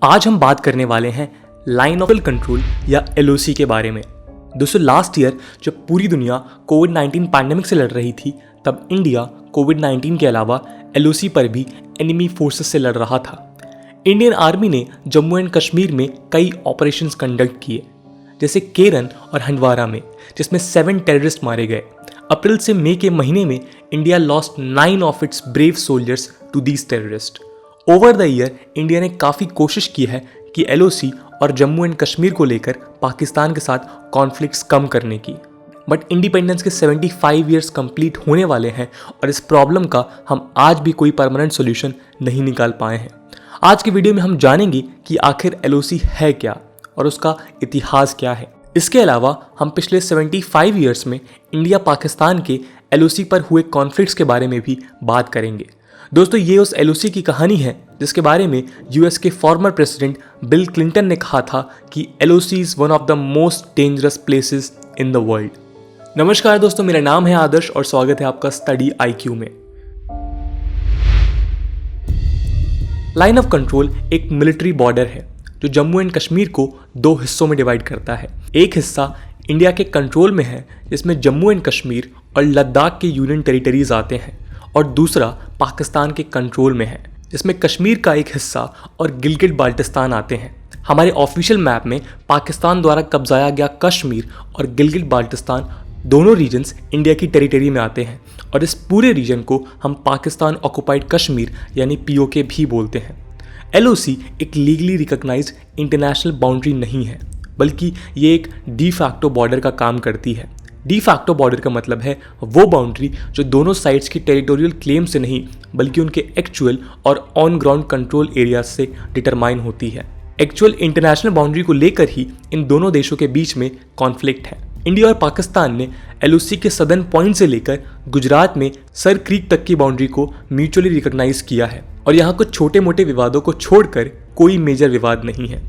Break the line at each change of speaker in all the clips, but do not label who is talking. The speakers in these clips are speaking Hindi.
आज हम बात करने वाले हैं लाइन ऑफ कंट्रोल या LOC के बारे में। दोस्तों, लास्ट ईयर जब पूरी दुनिया कोविड-19 पैंडेमिक से लड़ रही थी, तब इंडिया कोविड-19 के अलावा LOC पर भी एनिमी फोर्सेस से लड़ रहा था। इंडियन आर्मी ने जम्मू एंड कश्मीर में कई ऑपरेशंस कंडक्ट किए, जैसे केरन और हंडवारा में, जिसमें 7 टेररिस्ट मारे गए। अप्रैल से मई के महीने में India lost 9 of its brave soldiers to these terrorist. Over the year India ने काफ़ी कोशिश की है कि LOC और जम्मू एंड कश्मीर को लेकर पाकिस्तान के साथ कॉन्फ्लिक्ट्स कम करने की, बट इंडिपेंडेंस के 75 ईयर्स कंप्लीट होने वाले हैं और इस प्रॉब्लम का हम आज भी कोई परमानेंट सोल्यूशन नहीं निकाल पाए हैं। आज की वीडियो में हम जानेंगे कि आखिर LOC है क्या और उसका इतिहास क्या है। इसके अलावा हम पिछले 75 ईयर्स में इंडिया पाकिस्तान के LOC पर हुए कॉन्फ्लिक्ट्स के बारे में भी बात करेंगे। दोस्तों, ये उस LOC की कहानी है जिसके बारे में US के फॉर्मर प्रेसिडेंट बिल क्लिंटन ने कहा था कि LOC is one of the most dangerous places in the world. नमस्कार दोस्तों, मेरा नाम है आदर्श और स्वागत है आपका स्टडी IQ में। लाइन ऑफ कंट्रोल एक मिलिट्री बॉर्डर है जो जम्मू एंड कश्मीर को 2 हिस्सों में डिवाइड करता है। एक हिस्सा इंडिया के कंट्रोल में है जिसमें जम्मू एंड कश्मीर और लद्दाख के यूनियन टेरिटरीज आते हैं, और दूसरा पाकिस्तान के कंट्रोल में है जिसमें कश्मीर का एक हिस्सा और गिलगिट बाल्टिस्तान आते हैं। हमारे ऑफिशियल मैप में पाकिस्तान द्वारा कब्जाया गया कश्मीर और गिलगिट बाल्टिस्तान दोनों रीजन्स इंडिया की टेरिटरी में आते हैं, और इस पूरे रीजन को हम पाकिस्तान ऑक्युपाइड कश्मीर यानी POK भी बोलते हैं। LOC एक लीगली रिकॉग्नाइज्ड इंटरनेशनल बाउंड्री नहीं है, बल्कि ये एक डी फैक्टो बॉर्डर का काम करती है। डी फैक्टो बॉर्डर का मतलब है वो बाउंड्री जो दोनों साइड्स की टेरिटोरियल क्लेम से नहीं, बल्कि उनके एक्चुअल और ऑन ग्राउंड कंट्रोल एरिया से डिटरमाइन होती है। एक्चुअल इंटरनेशनल बाउंड्री को लेकर ही इन दोनों देशों के बीच में कॉन्फ्लिक्ट है। इंडिया और पाकिस्तान ने LOC के सदर्न पॉइंट से लेकर गुजरात में सर क्रीक तक की बाउंड्री को म्यूचुअली रिकॉग्नाइज किया है, और यहाँ कुछ छोटे मोटे विवादों को छोड़कर कोई मेजर विवाद नहीं है।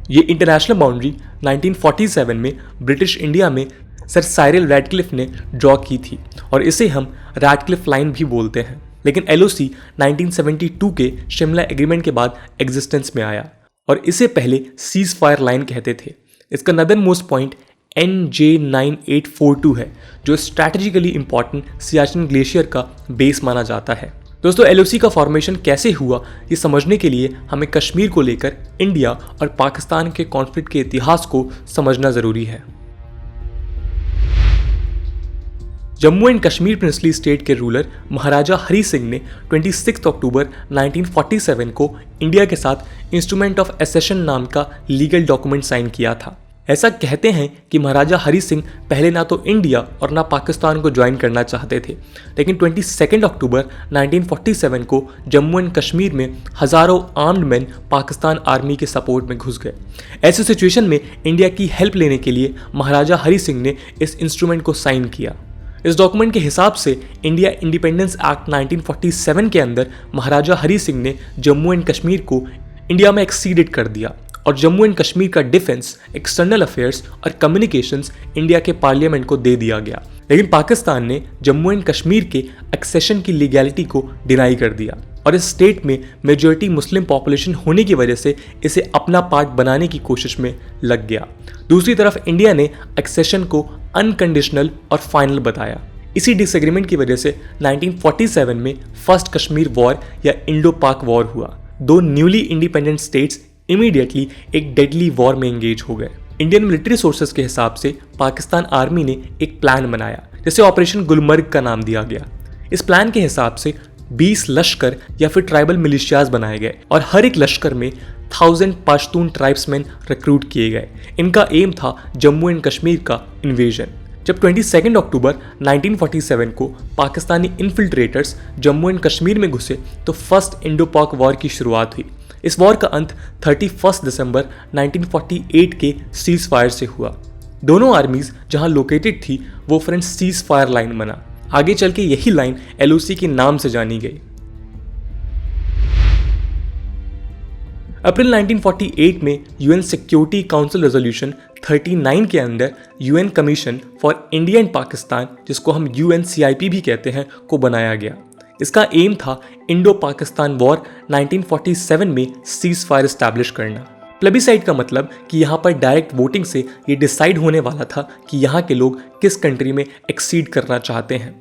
ये इंटरनेशनल बाउंड्री 1947 में ब्रिटिश इंडिया में सर साइरिल रैडक्लिफ ने ड्रॉ की थी, और इसे हम रैडक्लिफ लाइन भी बोलते हैं। लेकिन LOC 1972 के शिमला एग्रीमेंट के बाद एग्जिस्टेंस में आया, और इसे पहले सीज फायर लाइन कहते थे। इसका नदर्न मोस्ट पॉइंट NJ9842 है, जो स्ट्रैटेजिकली इंपॉर्टेंट सियाचिन ग्लेशियर का बेस माना जाता है। दोस्तों, LOC का फॉर्मेशन कैसे हुआ ये समझने के लिए हमें कश्मीर को लेकर इंडिया और पाकिस्तान के कॉन्फ्लिक्ट के इतिहास को समझना ज़रूरी है। Jammu and Kashmir princely state के रूलर महाराजा हरी सिंह ने 26 अक्टूबर 1947 को इंडिया के साथ इंस्ट्रूमेंट ऑफ एसेशन नाम का लीगल डॉक्यूमेंट साइन किया था। ऐसा कहते हैं कि महाराजा हरी सिंह पहले ना तो इंडिया और ना पाकिस्तान को ज्वाइन करना चाहते थे, लेकिन 22 अक्टूबर 1947 को जम्मू एंड कश्मीर में हज़ारों आर्म्ड मैन पाकिस्तान आर्मी के सपोर्ट में घुस गए। ऐसे सिचुएशन में इंडिया की हेल्प लेने के लिए महाराजा हरी सिंह ने इस इंस्ट्रूमेंट को साइन किया। इस डॉक्यूमेंट के हिसाब से इंडिया इंडिपेंडेंस एक्ट 1947 के अंदर महाराजा हरी सिंह ने जम्मू एंड कश्मीर को इंडिया में एक्सीडेड कर दिया, और जम्मू एंड कश्मीर का डिफेंस, एक्सटर्नल अफेयर्स और कम्युनिकेशंस इंडिया के पार्लियामेंट को दे दिया गया। लेकिन पाकिस्तान ने जम्मू एंड कश्मीर के एक्सेशन की लीगैलिटी को डिनाई कर दिया, और इस स्टेट में मेजॉरिटी मुस्लिम पॉपुलेशन होने की वजह से इसे अपना पार्ट बनाने की कोशिश में लग गया। दूसरी तरफ इंडिया ने एक्सेशन को अनकंडीशनल और फाइनल बताया। इसी डिसएग्रीमेंट की वजह से 1947 में फर्स्ट कश्मीर वॉर या इंडो पाक वॉर हुआ। 2 न्यूली इंडिपेंडेंट स्टेट्स इमीडिएटली एक डेडली वॉर में एंगेज हो गए। इंडियन मिलिट्री सोर्सेज के हिसाब से पाकिस्तान आर्मी ने एक प्लान बनाया जिसे ऑपरेशन गुलमर्ग का नाम दिया गया। इस प्लान के हिसाब से 20 लश्कर या फिर ट्राइबल मिलिशियाज बनाए गए, और हर एक लश्कर में 1000 पश्तून ट्राइब्समैन रिक्रूट किए गए। इनका एम था जम्मू एंड कश्मीर का इन्वेजन। जब 22 अक्टूबर 1947 को पाकिस्तानी इन्फिल्ट्रेटर्स जम्मू एंड कश्मीर में घुसे तो फर्स्ट इंडो पाक वॉर की शुरुआत हुई। इस वॉर का अंत 31 दिसंबर 1948 के सीज फायर से हुआ। दोनों आर्मीज जहां लोकेटेड थी वो फ्रेंड्स सीज फायर लाइन बना। आगे चल के यही लाइन LOC के नाम से जानी गई। अप्रैल 1948 में UN सिक्योरिटी काउंसिल रेजोल्यूशन 39 के अंदर UN commission for India and Pakistan, जिसको हम UNCIP भी कहते हैं, को बनाया गया। इसका एम था इंडो पाकिस्तान वॉर 1947 में सीज फायर एस्टैब्लिश करना। प्लेबिसाइट का मतलब कि यहाँ पर डायरेक्ट वोटिंग से ये डिसाइड होने वाला था कि यहाँ के लोग किस कंट्री में एक्सीड करना चाहते हैं।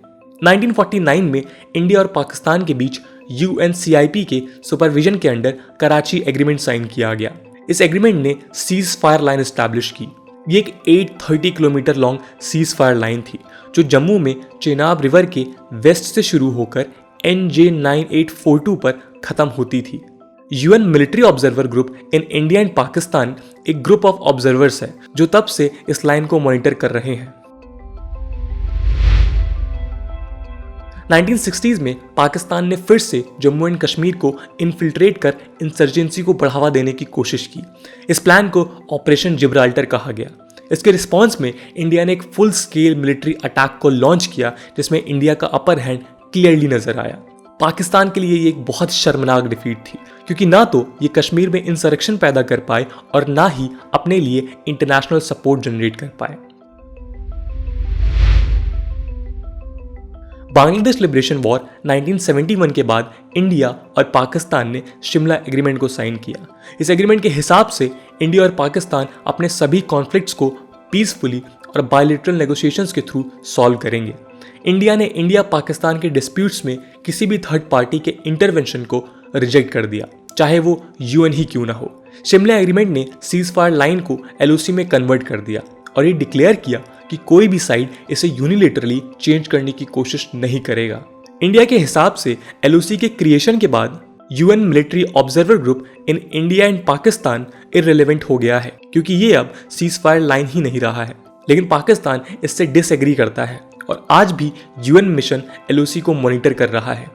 1949 में इंडिया और पाकिस्तान के बीच UNCIP के सुपरविजन के अंडर कराची एग्रीमेंट साइन किया गया। इस एग्रीमेंट ने सीज फायर लाइन एस्टैब्लिश की। ये एक 830 kilometre long cease fire line थी जो जम्मू में चेनाब रिवर के वेस्ट से शुरू होकर NJ 9842 पर खत्म होती थी। UN military observer group in India and Pakistan एक ग्रुप ऑफ ऑब्जर्वर्स है जो तब से इस लाइन को मॉनिटर कर रहे हैं। 1960s में पाकिस्तान ने फिर से जम्मू एंड कश्मीर को इन्फिल्ट्रेट कर इंसर्जेंसी को बढ़ावा देने की कोशिश की। इस प्लान को ऑपरेशन जिब्राल्टर कहा गया। इसके रिस्पॉन्स में इंडिया ने एक फुल स्केल मिलिट्री अटैक को लॉन्च किया जिसमें इंडिया का अपर हैंड क्लियरली नजर आया। पाकिस्तान के लिए ये एक बहुत शर्मनाक डिफीट थी क्योंकि ना तो ये कश्मीर में इंसरेक्शन पैदा कर पाए और ना ही अपने लिए इंटरनेशनल सपोर्ट जनरेट कर पाए। बांग्लादेश लिबरेशन वॉर 1971 के बाद इंडिया और पाकिस्तान ने शिमला एग्रीमेंट को साइन किया। इस एग्रीमेंट के हिसाब से इंडिया और पाकिस्तान अपने सभी कॉन्फ्लिक्ट्स को पीसफुली और बायलैटरल नेगोशिएशंस के थ्रू सॉल्व करेंगे। इंडिया ने इंडिया पाकिस्तान के डिस्प्यूट्स में किसी भी थर्ड पार्टी के इंटरवेंशन को रिजेक्ट कर दिया, चाहे वो UN ही क्यों ना हो। शिमला एग्रीमेंट ने सीज फायर लाइन को LOC में कन्वर्ट कर दिया और ये डिक्लेयर किया कि कोई भी साइड इसे यूनिलेटरली चेंज करने की कोशिश नहीं करेगा। इंडिया के हिसाब से LOC के क्रिएशन के बाद UN military observer group in India and Pakistan irrelevant हो गया है क्योंकि ये अब सीज फायर लाइन ही नहीं रहा है। लेकिन पाकिस्तान इससे डिसएग्री करता है और आज भी UN मिशन LOC को मॉनिटर कर रहा है।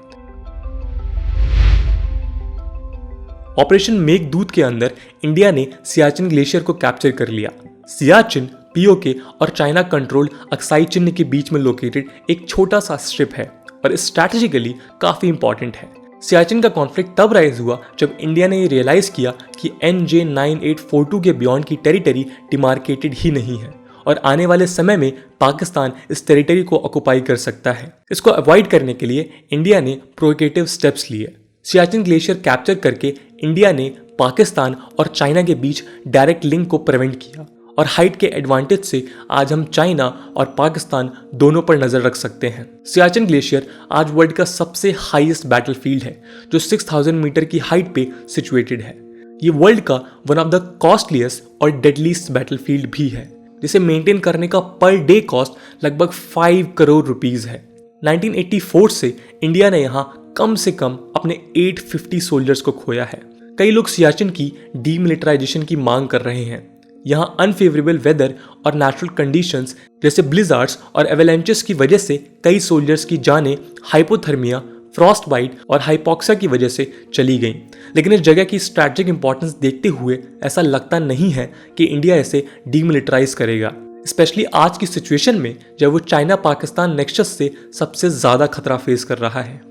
ऑपरेशन मेघदूत के अंदर इंडिया ने सियाचिन ग्लेशियर को कैप्चर कर लिया। सियाचिन POK और चाइना कंट्रोल्ड अक्साई चिन्ह के बीच में लोकेटेड एक छोटा सा स्ट्रिप है और स्ट्रैटेजिकली काफी इंपॉर्टेंट है। सियाचिन का कॉन्फ्लिक्ट तब राइज हुआ जब इंडिया ने रियलाइज किया कि NJ 9842 के बियॉन्ड की टेरिटरी डिमार्केटेड ही नहीं है और आने वाले समय में पाकिस्तान इस टेरिटरी को ऑक्युपाई कर सकता है। इसको अवॉइड करने के लिए इंडिया ने प्रोएक्टिव स्टेप्स लिए। सियाचिन ग्लेशियर कैप्चर करके इंडिया ने पाकिस्तान और चाइना के बीच डायरेक्ट लिंक को प्रिवेंट किया और हाइट के एडवांटेज से आज हम चाइना और पाकिस्तान दोनों पर नजर रख सकते हैं। सियाचिन ग्लेशियर आज वर्ल्ड का सबसे हाईएस्ट बैटलफील्ड है जो 6000 मीटर की हाइट पे सिचुएटेड है। ये वर्ल्ड का वन ऑफ द कॉस्टलीस्ट और डेडलीस्ट बैटलफील्ड भी है जिसे मेंटेन करने का पर डे कॉस्ट लगभग 5 करोड़ रुपीस है। 1984 से इंडिया ने यहाँ कम से कम अपने 850 सोल्जर्स को खोया है। कई लोग सियाचिन की डीमिलिटराइजेशन की मांग कर रहे हैं। यहाँ अनफेवरेबल वेदर और नेचुरल कंडीशंस जैसे ब्लिजार्ड्स और एवेलेंचेस की वजह से कई सोल्जर्स की जानें हाइपोथर्मिया, फ्रॉस्ट बाइट और हाइपोक्सिया की वजह से चली गईं। लेकिन इस जगह की स्ट्रैटेजिक इंपॉर्टेंस देखते हुए ऐसा लगता नहीं है कि इंडिया इसे डीमिलिटराइज करेगा, स्पेशली आज की सिचुएशन में जब वो चाइना पाकिस्तान नेक्सस से सबसे ज्यादा खतरा फेस कर रहा है।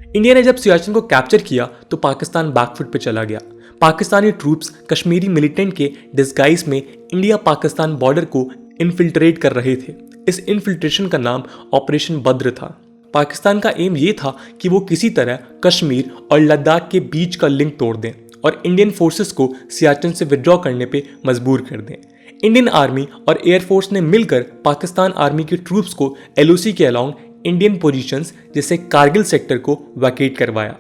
इंडिया ने जब सियाचिन को कैप्चर किया तो पाकिस्तान बैकफुट पे चला गया। पाकिस्तानी ट्रूप्स कश्मीरी मिलिटेंट के डिस्गाइज में इंडिया पाकिस्तान बॉर्डर को इन्फिल्ट्रेट कर रहे थे। इस इन्फिल्ट्रेशन का नाम ऑपरेशन बद्र था। पाकिस्तान का एम ये था कि वो किसी तरह कश्मीर और लद्दाख के बीच का लिंक तोड़ दें और इंडियन फोर्सेस को सियाचिन से विड्रॉ करने पे मजबूर कर दें। इंडियन आर्मी और एयरफोर्स ने मिलकर पाकिस्तान आर्मी के ट्रूप्स को LOC के अलाउंग इंडियन पोजीशंस जैसे कारगिल सेक्टर को वैकेट करवाया।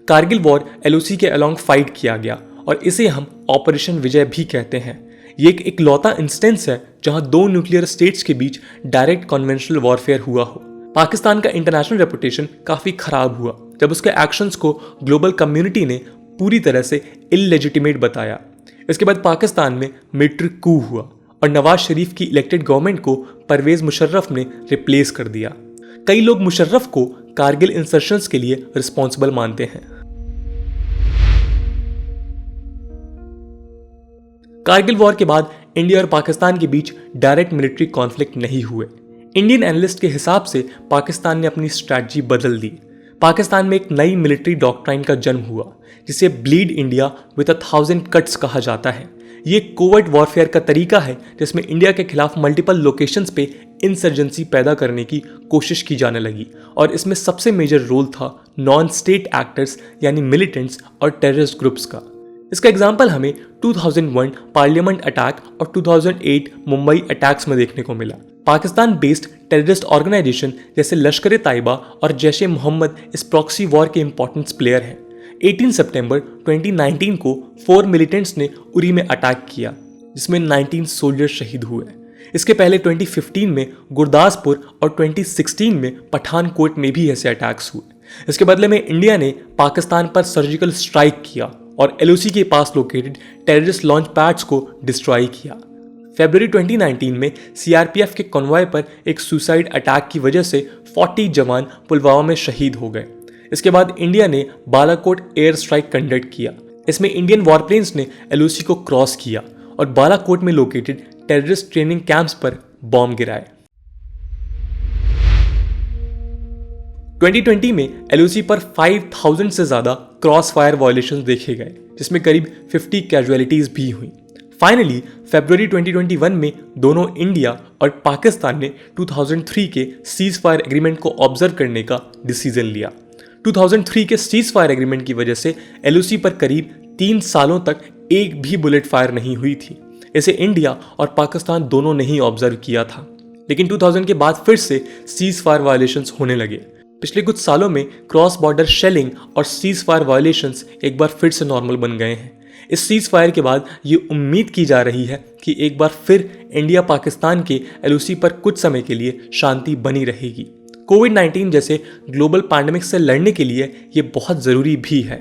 कारगिल वॉर LOC के अलाउंग फाइट किया गया और इसे हम ऑपरेशन विजय भी कहते हैं। ये एक इकलौता इंस्टेंस है जहां दो न्यूक्लियर स्टेट्स के बीच डायरेक्ट कन्वेंशनल वॉरफेयर हुआ हो। पाकिस्तान का इंटरनेशनल रेपुटेशन काफी खराब हुआ जब उसके एक्शंस को ग्लोबल कम्युनिटी ने पूरी तरह से इललेजिटिमेट बताया। इसके बाद पाकिस्तान में मिलिट्री कू हुआ और नवाज शरीफ की इलेक्टेड गवर्नमेंट को परवेज मुशर्रफ ने रिप्लेस कर दिया। कई लोग मुशर्रफ को कारगिल इंसर्शंस के लिए रिस्पॉन्सिबल मानते हैं। कारगिल वॉर के बाद इंडिया और पाकिस्तान के बीच डायरेक्ट मिलिट्री कॉन्फ्लिक्ट नहीं हुए। इंडियन एनालिस्ट के हिसाब से पाकिस्तान ने अपनी स्ट्रैटेजी बदल दी। पाकिस्तान में एक नई मिलिट्री डॉक्ट्राइन का जन्म हुआ जिसे ब्लीड इंडिया विद 1000 कट्स कहा जाता है। ये कोवर्ट वॉरफेयर का तरीका है जिसमें इंडिया के खिलाफ मल्टीपल लोकेशंस पे इंसर्जेंसी पैदा करने की कोशिश की जाने लगी और इसमें सबसे मेजर रोल था नॉन स्टेट एक्टर्स यानी मिलिटेंट्स और टेररिस्ट ग्रुप्स का। इसका एग्जाम्पल हमें 2001 पार्लियामेंट अटैक और 2008 मुंबई अटैक्स में देखने को मिला। पाकिस्तान बेस्ड टेररिस्ट ऑर्गेनाइजेशन जैसे लश्कर ए तैयबा और जैश ए मोहम्मद इस प्रॉक्सी वॉर के इंपॉर्टेंट प्लेयर हैं। 18 सितंबर 2019 को 4 मिलिटेंट्स ने उरी में अटैक किया जिसमें 19 सोल्जर्स शहीद हुए। इसके पहले 2015 में गुरदासपुर और 2016 में पठानकोट में भी ऐसे अटैक्स हुए। इसके बदले में इंडिया ने पाकिस्तान पर सर्जिकल स्ट्राइक किया और LOC के पास लोकेटेड टेररिस्ट लॉन्च पैड्स को डिस्ट्रॉय किया। फरवरी 2019 में CRPF के कॉन्वॉय पर एक सुसाइड अटैक की वजह से 40 जवान पुलवामा में शहीद हो गए। इसके बाद इंडिया ने बालाकोट एयर स्ट्राइक कंडक्ट किया। इसमें इंडियन वॉरप्लेन्स ने LOC को क्रॉस किया और बालाकोट में लोकेटेड टेररिस्ट ट्रेनिंग कैंप्स पर बॉम्ब गिराए। 2020 में LOC पर 5000 से ज्यादा क्रॉस फायर वायलेशंस देखे गए जिसमें करीब 50 कैजुअलिटीज भी हुई। फाइनली फरवरी 2021 में दोनों इंडिया और पाकिस्तान ने 2003 के सीज फायर एग्रीमेंट को ऑब्जर्व करने का डिसीजन लिया। 2003 के सीज फायर एग्रीमेंट की वजह से LOC पर करीब 3 सालों तक एक भी बुलेट फायर नहीं हुई थी। इसे इंडिया और पाकिस्तान दोनों ने ही ऑब्जर्व किया था, लेकिन 2000 के बाद फिर से सीज फायर वायलेशंस होने लगे। पिछले कुछ सालों में क्रॉस बॉर्डर शेलिंग और सीज फायर वायलेशंस एक बार फिर से नॉर्मल बन गए हैं। इस सीज फायर के बाद ये उम्मीद की जा रही है कि एक बार फिर इंडिया पाकिस्तान के LOC पर कुछ समय के लिए शांति बनी रहेगी। कोविड-19 जैसे ग्लोबल पैंडेमिक से लड़ने के लिए ये बहुत जरूरी भी है।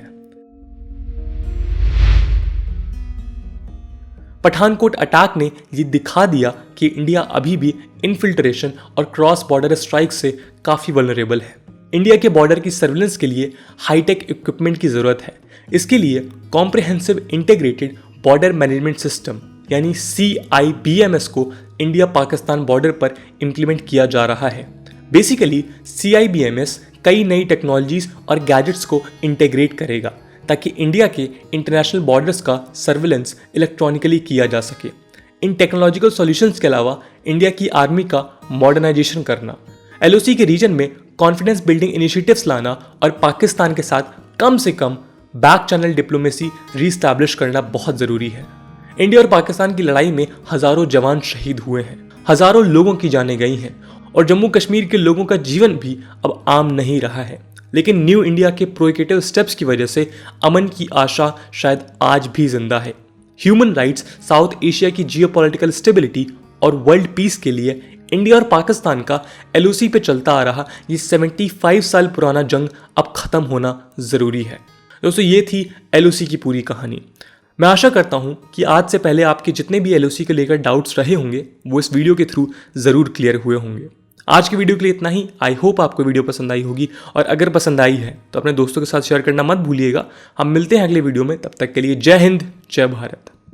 पठानकोट अटैक ने ये दिखा दिया कि इंडिया अभी भी इन्फिल्ट्रेशन और क्रॉस बॉर्डर स्ट्राइक से काफी वल्नरेबल है। इंडिया के बॉर्डर की सर्विलेंस के लिए हाईटेक इक्विपमेंट की जरूरत है। इसके लिए comprehensive integrated border management system यानी CIBMS को इंडिया पाकिस्तान बॉर्डर पर इंप्लीमेंट किया जा रहा है। बेसिकली CIBMS कई नई टेक्नोलॉजीज और गैजेट्स को इंटीग्रेट करेगा ताकि इंडिया के इंटरनेशनल बॉर्डर्स का सर्विलेंस इलेक्ट्रॉनिकली किया जा सके। इन टेक्नोलॉजिकल सॉल्यूशंस के अलावा इंडिया की आर्मी का मॉडर्नाइजेशन करना, LOC के रीजन में कॉन्फिडेंस बिल्डिंग इनिशिएटिव्स लाना और पाकिस्तान के साथ कम से come back channel diplomacy re-establish करना बहुत जरूरी है। इंडिया और पाकिस्तान की लड़ाई में हजारों जवान शहीद हुए हैं, हजारों लोगों की जानें गई हैं और जम्मू कश्मीर के लोगों का जीवन भी अब आम नहीं रहा है। लेकिन न्यू इंडिया के प्रोएक्टिव स्टेप्स की वजह से अमन की आशा शायद आज भी जिंदा है। ह्यूमन राइट्स, साउथ एशिया की जियोपॉलिटिकल स्टेबिलिटी और वर्ल्ड पीस के लिए इंडिया और पाकिस्तान का LOC पे चलता आ रहा ये 75 साल पुराना जंग अब खत्म होना जरूरी है। दोस्तों, ये थी LOC की पूरी कहानी। मैं आशा करता हूँ कि आज से पहले आपके जितने भी LOC को लेकर डाउट्स रहे होंगे वो इस वीडियो के थ्रू ज़रूर क्लियर हुए होंगे। आज की वीडियो के लिए इतना ही। आई होप आपको वीडियो पसंद आई होगी और अगर पसंद आई है तो अपने दोस्तों के साथ शेयर करना मत भूलिएगा। हम मिलते हैं अगले वीडियो में, तब तक के लिए जय हिंद, जय भारत।